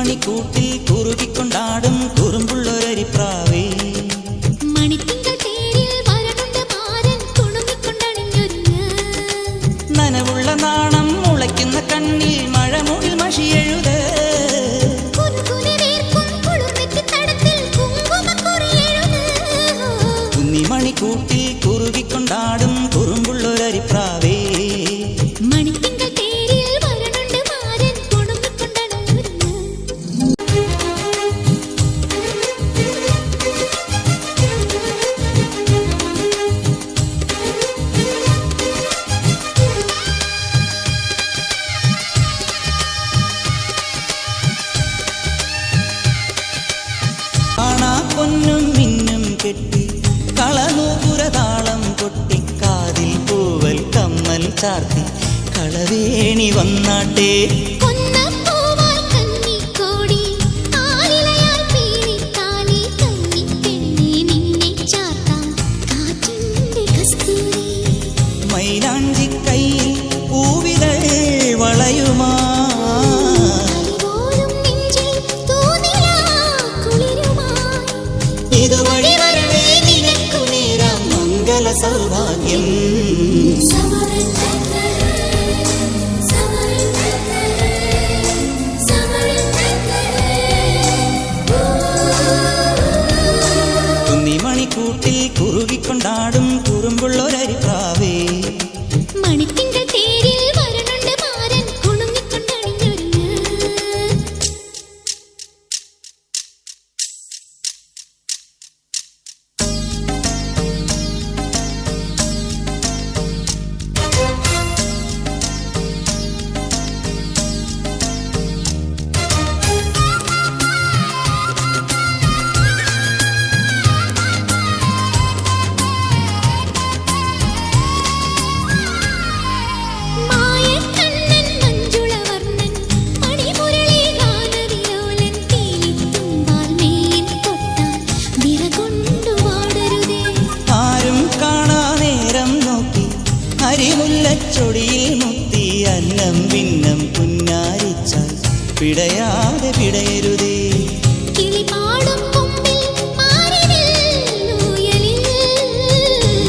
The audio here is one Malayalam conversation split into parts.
മണിക്കൂട്ടിൽ കുറുകിക്കൊണ്ടാടും കുറുമ്പുള്ളൊരരിപ്രാവേ നനവുള്ള നാണം മുളയ്ക്കുന്ന കണ്ണിൽ മഴമുകിൽ മഷിയെഴുത് കുന്നിമണിക്കൂട്ടിൽ കുറുകിക്കൊണ്ടാടും കുറുമ്പുള്ളൊരരിപ്രാവേ പൊന്നും മിന്നും കെട്ടി കളനൂപുരതാളം കൊട്ടിക്കാതിൽ പൂവൽ കമ്മൽ ചാർത്തി കളവേണി വന്നാട്ടെ മൈലാഞ്ചി കയ്യിൽ പൂവിതൾ വളയുമാ ഇതുവഴി വരവേ നിനക്കു നേരാം മംഗള സൗഭാഗ്യം കുന്നിമണിക്കൂട്ടിൽ കുറുകിക്കൊണ്ടാടും കുറുമ്പുള്ളൊരരിപ്രാവേ ൊടിയിൽ മുത്തി അന്നം ഭിന്നം പുന്നാരിച്ചാൽ പിടയാതെ പിടയരുതേ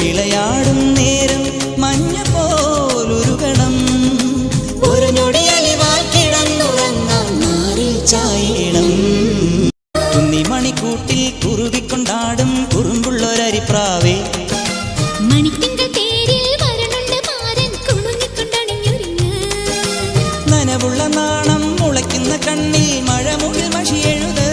വിളയാടും നേരം മഞ്ഞ പോലുരുകണം ഒരു ഞൊടിയലിവാൽ കിടന്നുറങ്ങാൻ മാറി ചായണം കുന്നിമണിക്കൂട്ടിൽ കുറുകിക്കൊണ്ടാടും കുറുമ്പുള്ളൊരരിപ്രാവേ നനവുള്ള നാണം മുളയ്ക്കുന്ന കണ്ണിൽ മഴമുകിൽ മഷിയെഴുത്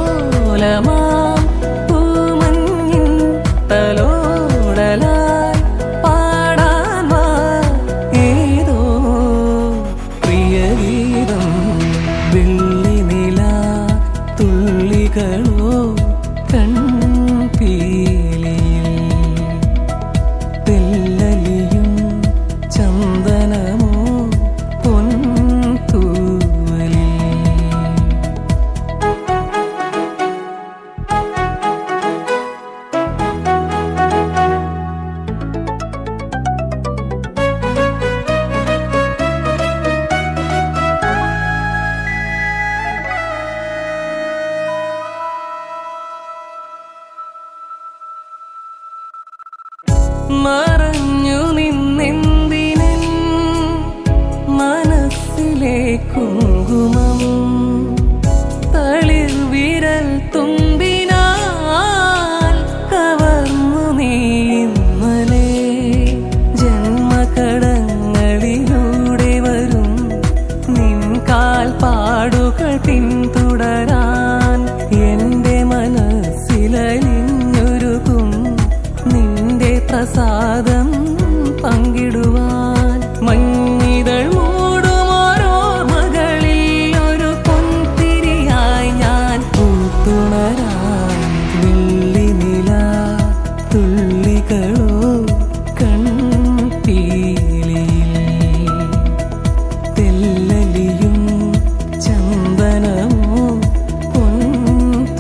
വിലോലമാം പൂമഞ്ഞിൻ തലോടലായി പാടാൻ വാ ഏതോ പ്രിയഗീതം വെള്ളിനില തുള്ളികളോ കൺപീലിയിൽ തെല്ലലിയും ചന്ദനമോ പൊൻതൂവലിൽ മറഞ്ഞു നിന്നെന്തിനൻ മനസ്സിലെ കുങ്കുമം പ്രസാദം പങ്കിടുവാൻ മഞ്ഞിതൾ മൂടുമോരോർമകളിൽ ഒരു പൊൻതിരിയായി ഞാൻ പൂത്തുണരാൻ വെള്ളിനില തുള്ളികളോ കൺപീലിയിൽ തെല്ലലിയും ചന്ദനമോ പൊൻതൂവലിൽ.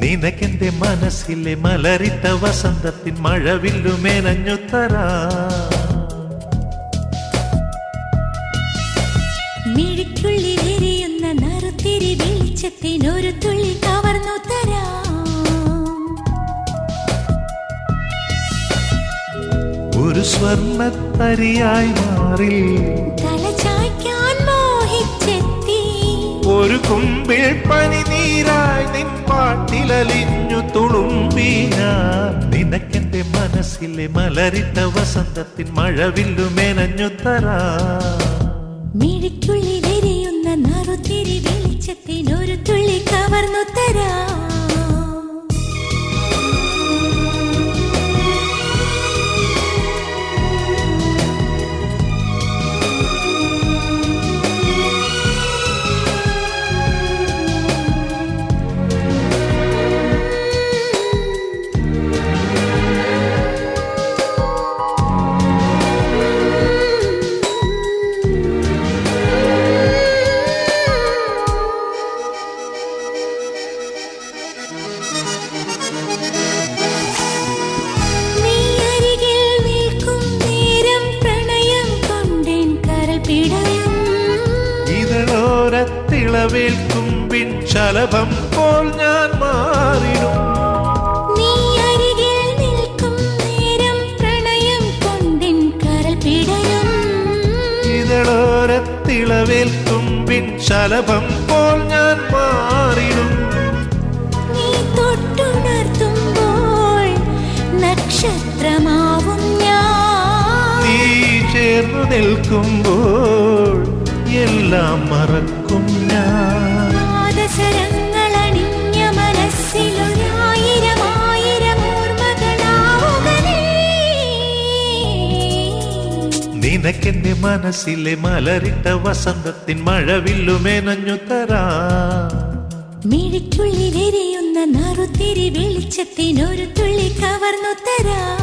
നിനക്കെന്റെ മനസ്സിലെ മലരിട്ട വസന്തത്തിൻ മഴവില്ലു മേനഞ്ഞു തരാ. മിഴിക്കുള്ളിലെരിയുന്ന നറുത്തിരി വെളിച്ചത്തിനൊരു തുള്ളി കവർന്നു തരാം. ഒരു സ്വർണ്ണത്തരിയായി മാറി തല ചായ്ക്കാൻ മോഹിച്ചെത്തി. ഒരു കുമ്പിൾ പനിനീരായി നിൻ പാട്ടിലലിഞ്ഞു തുളുമ്പി ഞാൻ. നിനക്കെന്റെ മനസ്സിലെ മലരിട്ട വസന്തത്തിൻ മഴവില്ലു മേനഞ്ഞു തരാ. മിഴിക്കുള്ളിലെരിയുന്ന നറുത്തിരി വെളിച്ചത്തിനൊരു തുള്ളി കവർന്നു തരാം. ഇതളോരത്തിളവേൽക്കുമ്പിൻ ശലഭം പോൽ ഞാൻ മാറിടും. നീ അരികിൽ നിൽക്കും നേരം പ്രണയം കൊണ്ടിൻ കരൾ പിടയും. ഇതളോരത്തിളവേൽക്കുമ്പിൻ ശലഭം പോൽ ഞാൻ മാറിടും. നീ തൊട്ടുണർത്തുമ്പോൾ നക്ഷത്രമാവും ഞാൻ. നീ ചേർന്നു നിൽക്കുമ്പോൾ എല്ലാം മറക്കും ഞാൻ. പാദസരങ്ങളണിഞ്ഞ മനസ്സിലൊരായിരം ആയിരം ഓർമ്മകളാവുക നീ. നിനക്കെന്റെ മനസ്സിലെ മലരിട്ട വസന്തത്തിൻ മഴവില്ലു മേനഞ്ഞു തരാ. മിഴിക്കുള്ളിലെരിയുന്ന നറുത്തിരി വെളിച്ചത്തിനൊരു തുള്ളി കവർന്നു തരാം.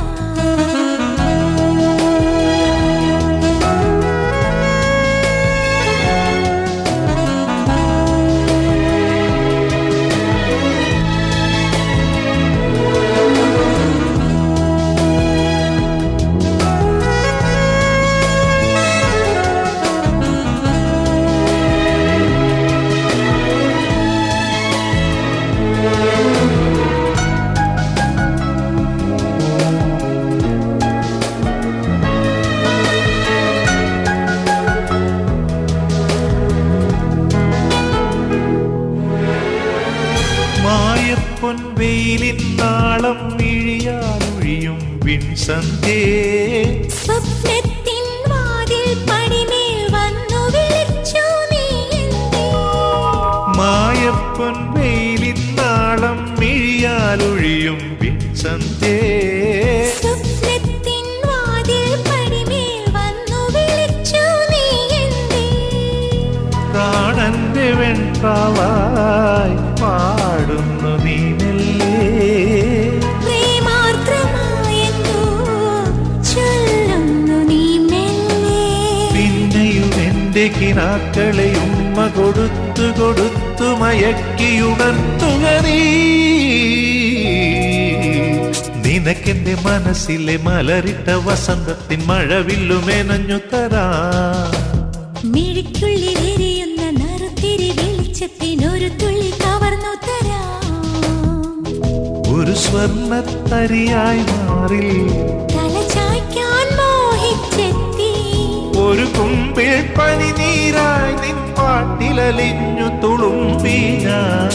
പൊൻവെയിലിൻ നാളം മിഴിയാലൊഴിയും വിൺസന്ധ്യേ. സ്വപ്നത്തിൻ വാതിൽ പടിമേൽ വന്നു വിളിച്ചു നീ എന്നെ. മായപ്പൊൻവെയിലിൻ നാളം മിഴിയാലൊഴിയും വിൺസന്ധ്യേ. സ്വപ്നത്തിൻ വാതിൽ പടിമേൽ വന്നു വിളിച്ചു നീ എന്നെ. പ്രാണന്റെ വെൺപാവായി പാടുന്നു നീ മെല്ലെ. പ്രേമാർദ്രമായെന്തോ ചൊല്ലുന്നു നീ മെല്ലെ. പിന്നെയും എന്റെ കിനാക്കളെ ഉമ്മ കൊടുത്തു കൊടുത്തു മയക്കിയുണർത്തുക നീ. നിനക്കെന്റെ മനസ്സിലെ മലരിട്ട വസന്തത്തിൻ മഴവില്ലു മേനഞ്ഞു തരാ. മിഴിക്കുള്ളിലെരിയുന്ന നറുത്തിരി വെളിച്ചത്തിനൊരു തുള്ളി കവർന്നു തരാം. ഒരു സ്വർണ്ണത്തരിയായി മാറി തല ചായ്ക്കാൻ മോഹിച്ചെത്തി. ഒരു കുമ്പിൾ പനിനീരായി നിൻ പാട്ടിലലിഞ്ഞു തുളുമ്പി ഞാൻ.